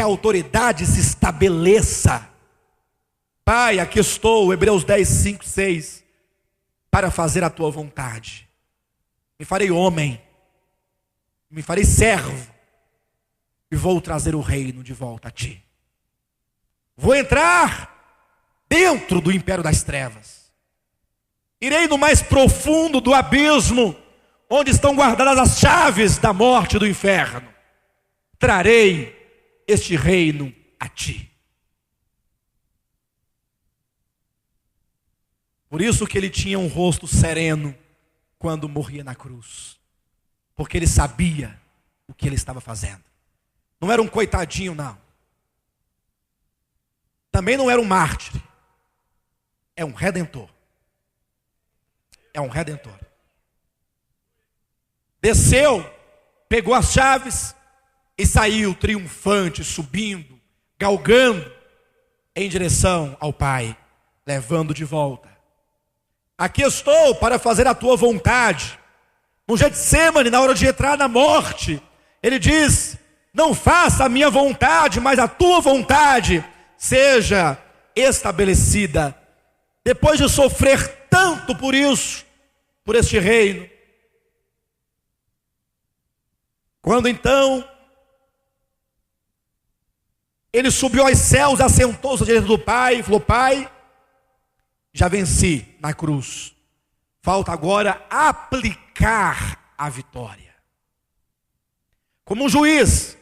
a autoridade se estabeleça. Pai, aqui estou, Hebreus 10, 5, 6, para fazer a tua vontade. Me farei homem, me farei servo, e vou trazer o reino de volta a ti. Vou entrar dentro do império das trevas. Irei no mais profundo do abismo, onde estão guardadas as chaves da morte e do inferno. Trarei este reino a ti. Por isso que ele tinha um rosto sereno quando morria na cruz. Porque ele sabia o que ele estava fazendo. Não era um coitadinho, não. Também não era um mártir. É um redentor. É um redentor. Desceu, pegou as chaves e saiu triunfante, subindo, galgando em direção ao Pai, levando de volta. Aqui estou para fazer a tua vontade. No Getsêmani, na hora de entrar na morte, ele diz: não faça a minha vontade, mas a tua vontade seja estabelecida. Depois de sofrer tanto por isso, por este reino, quando então ele subiu aos céus, assentou-se à direita do Pai e falou: Pai, já venci na cruz, falta agora aplicar a vitória. Como um juiz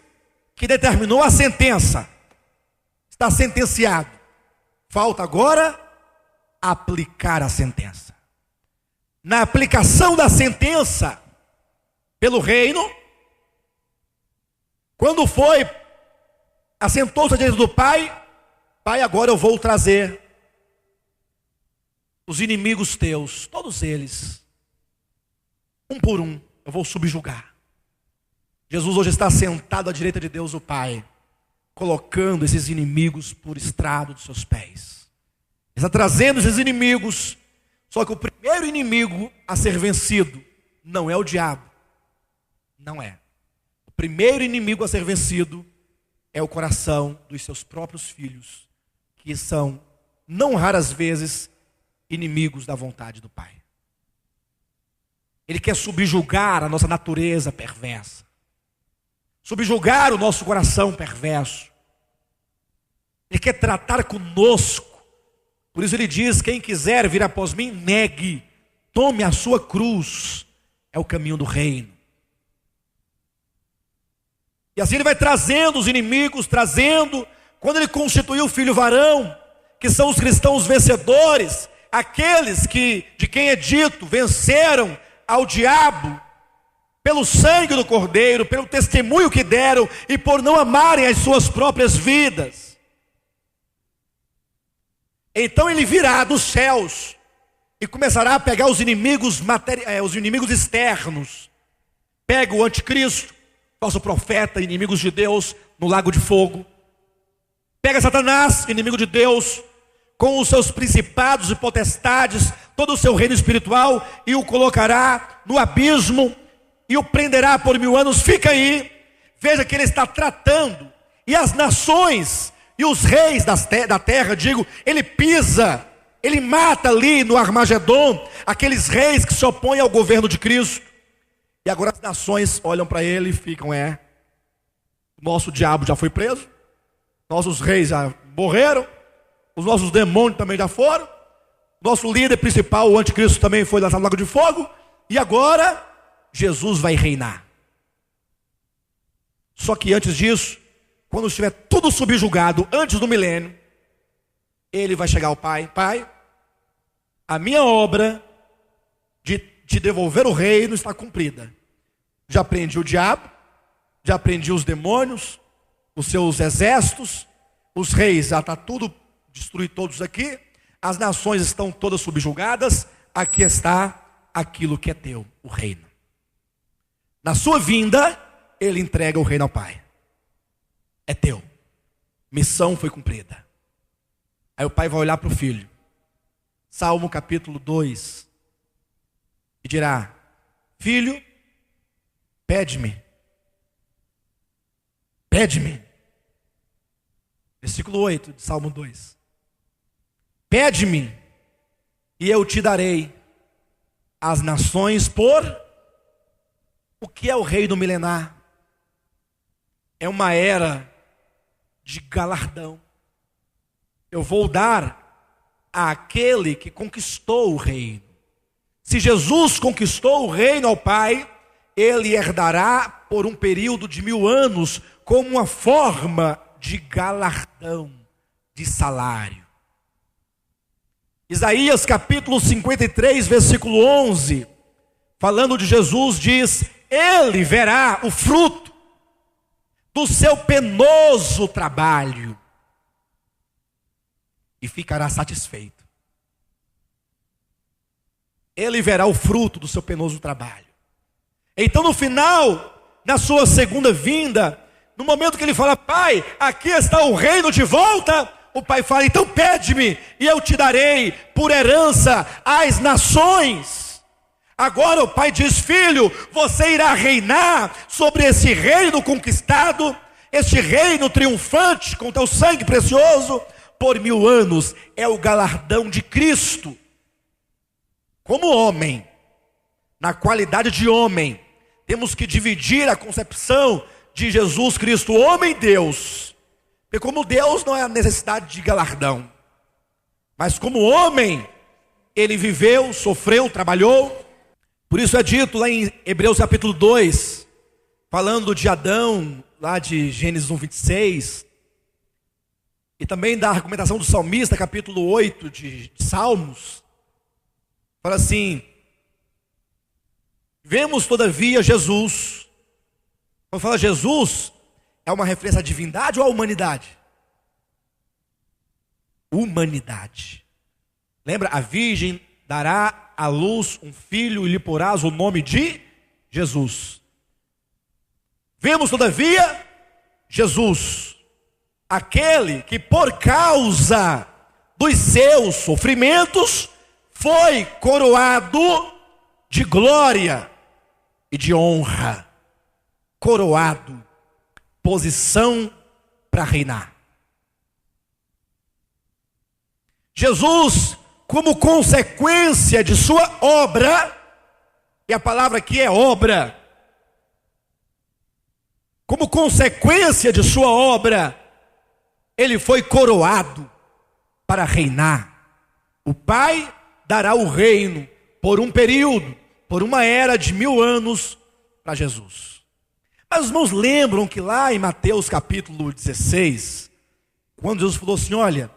que determinou a sentença, está sentenciado, falta agora aplicar a sentença. Na aplicação da sentença pelo reino, quando foi, assentou-se à direita do Pai: Pai, agora eu vou trazer os inimigos teus, todos eles, um por um, eu vou subjugar. Jesus hoje está sentado à direita de Deus o Pai, colocando esses inimigos por estrado dos seus pés. Ele está trazendo esses inimigos. Só que o primeiro inimigo a ser vencido não é o diabo. Não é. O primeiro inimigo a ser vencido é o coração dos seus próprios filhos, que são, não raras vezes, inimigos da vontade do Pai. Ele quer subjugar a nossa natureza perversa, subjugar o nosso coração perverso. Ele quer tratar conosco. Por isso ele diz: quem quiser vir após mim, negue, tome a sua cruz. É o caminho do reino. E assim ele vai trazendo os inimigos, quando ele constituiu o filho varão, que são os cristãos vencedores, aqueles que, de quem é dito, venceram ao diabo, pelo sangue do Cordeiro, pelo testemunho que deram, e por não amarem as suas próprias vidas. Então ele virá dos céus e começará a pegar os inimigos externos. Pega o anticristo, falso profeta, inimigos de Deus, no lago de fogo. Pega Satanás, inimigo de Deus, com os seus principados e potestades, todo o seu reino espiritual, e o colocará no abismo, e o prenderá por 1000 anos. Fica aí, veja que ele está tratando, e as nações e os reis da terra, ele pisa, ele mata ali no Armagedon, aqueles reis que se opõem ao governo de Cristo. E agora as nações olham para ele e ficam: nosso diabo já foi preso, nossos reis já morreram, os nossos demônios também já foram, nosso líder principal, o anticristo, também foi lançado no lago de fogo, e agora Jesus vai reinar. Só que antes disso, quando estiver tudo subjugado, antes do milênio, ele vai chegar ao Pai: Pai, a minha obra de te devolver o reino está cumprida. Já prendi o diabo, já prendi os demônios, os seus exércitos, os reis, já está tudo, destruí todos aqui, as nações estão todas subjugadas, aqui está aquilo que é teu, o reino. Na sua vinda, ele entrega o reino ao Pai. É teu, missão foi cumprida. Aí o Pai vai olhar para o filho, Salmo capítulo 2, e dirá: filho, pede-me, Versículo 8 de Salmo 2. Pede-me, e eu te darei as nações por... O que é o reino milenar? É uma era de galardão. Eu vou dar àquele que conquistou o reino. Se Jesus conquistou o reino ao Pai, Ele herdará por um período de 1000 anos como uma forma de galardão, de salário. Isaías capítulo 53, versículo 11, falando de Jesus, diz: Ele verá o fruto do seu penoso trabalho e ficará satisfeito. Ele verá o fruto do seu penoso trabalho. Então no final, na sua segunda vinda, no momento que ele fala: Pai, aqui está o reino de volta, o Pai fala: então pede-me e eu te darei por herança as nações. Agora o Pai diz: filho, você irá reinar sobre esse reino conquistado, este reino triunfante com teu sangue precioso, por 1000 anos. É o galardão de Cristo. Como homem, na qualidade de homem, temos que dividir a concepção de Jesus Cristo, homem e Deus. Porque como Deus não é a necessidade de galardão, mas como homem, Ele viveu, sofreu, trabalhou. Por isso é dito lá em Hebreus capítulo 2, falando de Adão, lá de Gênesis 1:26, e também da argumentação do salmista, capítulo 8 de Salmos, fala assim: vemos todavia Jesus. Quando fala Jesus, é uma referência à divindade ou à humanidade? Humanidade. Lembra? A virgem dará à luz um filho e lhe porás o nome de Jesus. Vemos todavia Jesus, aquele que por causa dos seus sofrimentos foi coroado de glória e de honra. Coroado, posição para reinar. Jesus, como consequência de sua obra, e a palavra aqui é obra, como consequência de sua obra, ele foi coroado para reinar. O Pai dará o reino por um período, por uma era de 1000 anos para Jesus. Mas os irmãos lembram que lá em Mateus capítulo 16, quando Jesus falou assim: olha,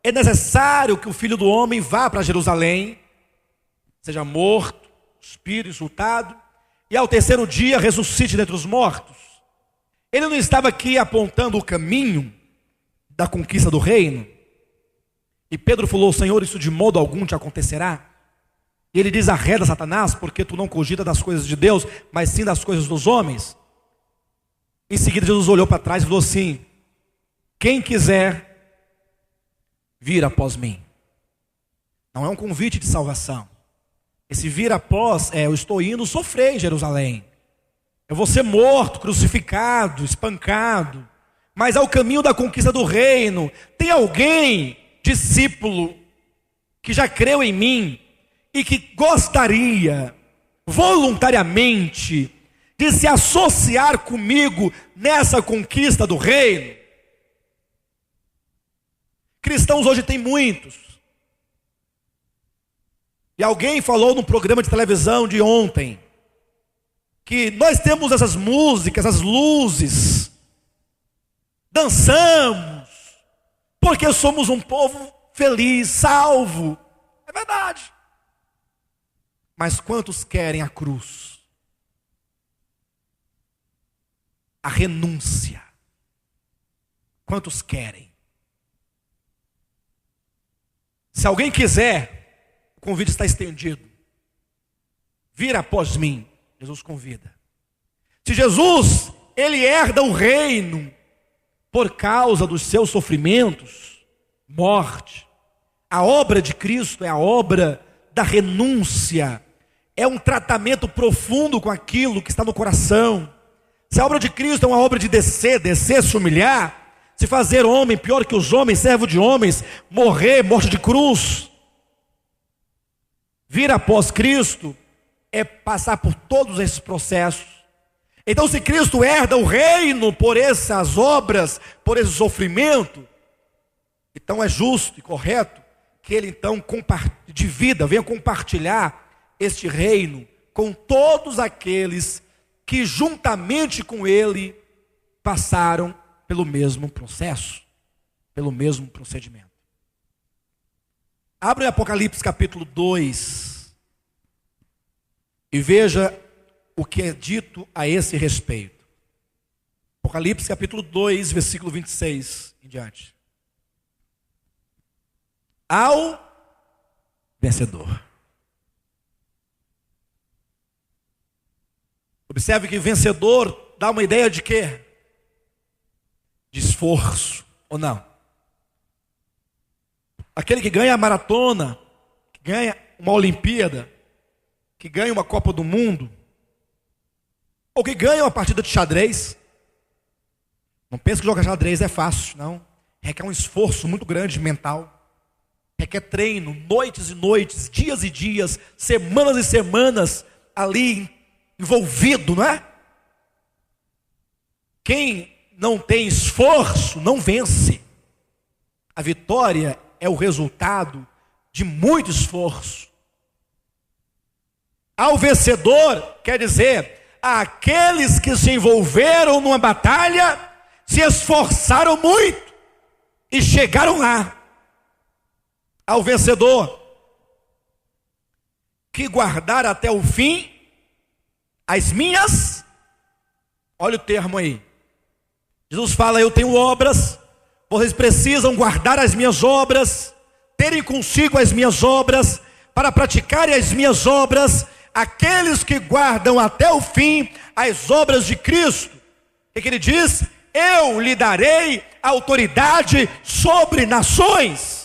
é necessário que o Filho do Homem vá para Jerusalém, seja morto, espírito insultado, e ao terceiro dia ressuscite dentre os mortos. Ele não estava aqui apontando o caminho da conquista do reino? E Pedro falou: Senhor, isso de modo algum te acontecerá. E ele diz: arreda, Satanás, porque tu não cogita das coisas de Deus, mas sim das coisas dos homens. Em seguida Jesus olhou para trás e falou assim: quem quiser vir após mim. Não é um convite de salvação. Esse vir após é: eu estou indo sofrer em Jerusalém, eu vou ser morto, crucificado, espancado, mas ao caminho da conquista do reino. Tem alguém, discípulo, que já creu em mim e que gostaria voluntariamente de se associar comigo nessa conquista do reino? Cristãos hoje tem muitos. E alguém falou no programa de televisão de ontem que nós temos essas músicas, essas luzes, dançamos porque somos um povo feliz, salvo. É verdade. Mas quantos querem a cruz? A renúncia. Quantos querem? Se alguém quiser, o convite está estendido. Vir após mim, Jesus convida. Se Jesus, ele herda o reino por causa dos seus sofrimentos, morte. A obra de Cristo é a obra da renúncia. É um tratamento profundo com aquilo que está no coração. Se a obra de Cristo é uma obra de descer, se humilhar, se fazer homem, pior que os homens, servo de homens, morrer, morte de cruz. Vir após Cristo é passar por todos esses processos. Então, se Cristo herda o reino por essas obras, por esse sofrimento, então é justo e correto que ele então divida, venha compartilhar este reino com todos aqueles que juntamente com ele passaram pelo mesmo processo, pelo mesmo procedimento. Abre Apocalipse capítulo 2 e veja o que é dito a esse respeito. Apocalipse capítulo 2, versículo 26 em diante. Ao vencedor. Observe que vencedor dá uma ideia de quê? De esforço, ou não? Aquele que ganha a maratona, que ganha uma Olimpíada, que ganha uma Copa do Mundo, ou que ganha uma partida de xadrez. Não pense que jogar xadrez é fácil, não. Requer um esforço muito grande mental. Requer treino, noites e noites, dias e dias, semanas e semanas ali envolvido, não é? Quem não tem esforço não vence. A vitória é o resultado de muito esforço. Ao vencedor, quer dizer, aqueles que se envolveram numa batalha, se esforçaram muito e chegaram lá. Ao vencedor, que guardar até o fim as minhas, olha o termo aí. Jesus fala, eu tenho obras, vocês precisam guardar as minhas obras, terem consigo as minhas obras, para praticarem as minhas obras. Aqueles que guardam até o fim as obras de Cristo, o que ele diz? Eu lhe darei autoridade sobre nações.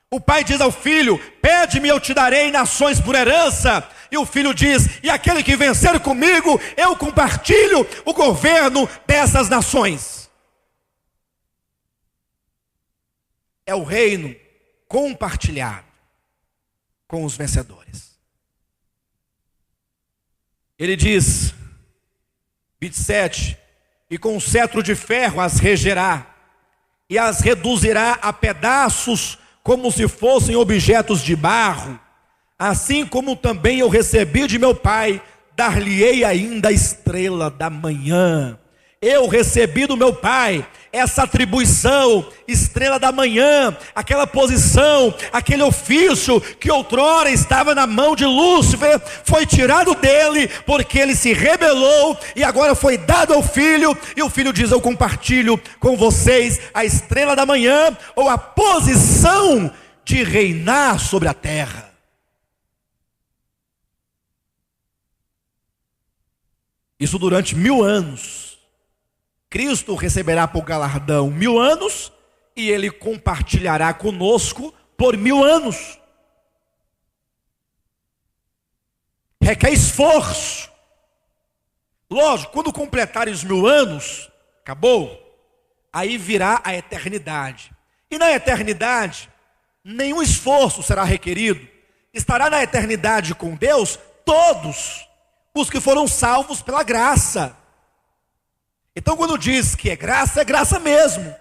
O pai diz ao filho, pede-me, eu te darei nações por herança. E o filho diz, e aquele que vencer comigo, eu compartilho o governo dessas nações. É o reino compartilhado com os vencedores. Ele diz, 27, e com um cetro de ferro as regerá, e as reduzirá a pedaços, como se fossem objetos de barro. Assim como também eu recebi de meu pai, dar-lhe-ei ainda a estrela da manhã. Eu recebi do meu pai essa atribuição, estrela da manhã, aquela posição, aquele ofício que outrora estava na mão de Lúcifer, foi tirado dele, porque ele se rebelou, e agora foi dado ao filho, e o filho diz, eu compartilho com vocês a estrela da manhã, ou a posição de reinar sobre a terra. Isso durante 1000 anos. Cristo receberá por galardão 1000 anos, e ele compartilhará conosco por 1000 anos. Requer esforço. Lógico, quando completarem os 1000 anos, acabou, aí virá a eternidade. E na eternidade, nenhum esforço será requerido. Estará na eternidade com Deus todos os que foram salvos pela graça. Então quando diz que é graça mesmo.